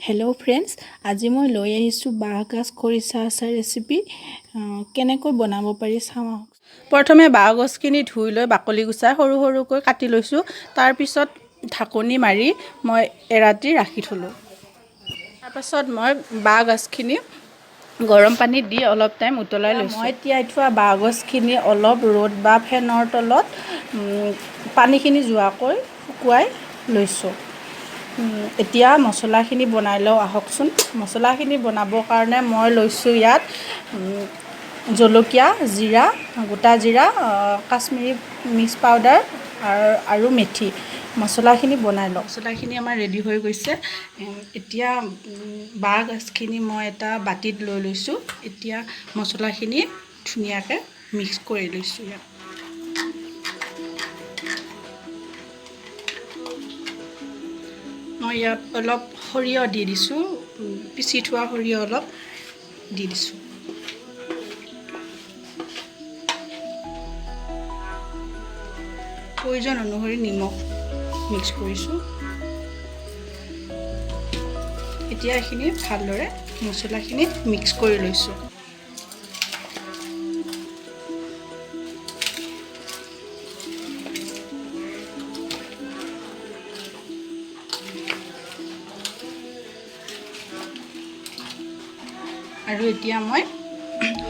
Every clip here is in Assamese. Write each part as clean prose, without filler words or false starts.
হেল্ল' ফ্ৰেণ্ডছ, আজি মই লৈ আহিছোঁ বাঁহগাজ খৰিচা আচাৰ ৰেচিপি। কেনেকৈ বনাব পাৰি চাওঁ। প্ৰথমে বাঁহগছখিনি ধুই লৈ বাকলি গুচাই সৰু সৰুকৈ কাটি লৈছোঁ। তাৰপিছত ঢাকনি মাৰি মই এৰাতি ৰাখি থ'লোঁ। তাৰপাছত মই বাঁহগাজখিনি গৰম পানীত দি অলপ টাইম উতলাই লৈছোঁ। মই তিয়াই থোৱা বাঁহগছখিনি অলপ ৰ'দ বা ফেনৰ তলত পানীখিনি যোৱাকৈ শুকুৱাই লৈছোঁ। এতিয়া মছলাখিনি বনাই লওঁ আহকচোন। মছলাখিনি বনাবৰ কাৰণে মই লৈছোঁ ইয়াত জলকীয়া, জিৰা, গোটা জিৰা, কাশ্মীৰী মিক্স পাউডাৰ আৰু মেথি। মছলাখিনি বনাই লওঁ। মছলাখিনি আমাৰ ৰেডি হৈ গৈছে। এতিয়া বাঁহগাজখিনি মই এটা বাতিত লৈ লৈছোঁ। এতিয়া মছলাখিনি ধুনীয়াকৈ মিক্স কৰি লৈছোঁ ইয়াত। মই ইয়াত অলপ সৰিয়হ দি দিছোঁ, পিচি থোৱা সৰিয়হ অলপ দি দিছোঁ। প্ৰয়োজন অনুসৰি নিমখ মিক্স কৰিছোঁ। এতিয়া এইখিনি ভালদৰে মছলাখিনি মিক্স কৰি লৈছোঁ। আৰু এতিয়া মই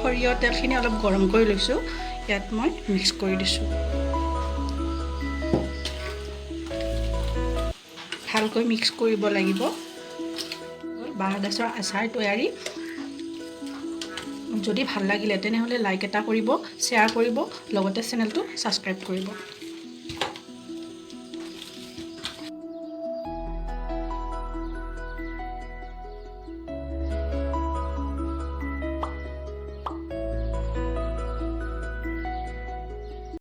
সৰিয়হ তেলখিনি অলপ গৰম কৰি লৈছোঁ। ইয়াত মই মিক্স কৰি দিছোঁ। ভালকৈ মিক্স কৰিব লাগিব। বাঁহগাজৰ আচাৰ তৈয়াৰী। যদি ভাল লাগিলে তেনেহ'লে লাইক এটা কৰিব, শ্বেয়াৰ কৰিব, লগতে চেনেলটো ছাবস্ক্ৰাইব কৰিব।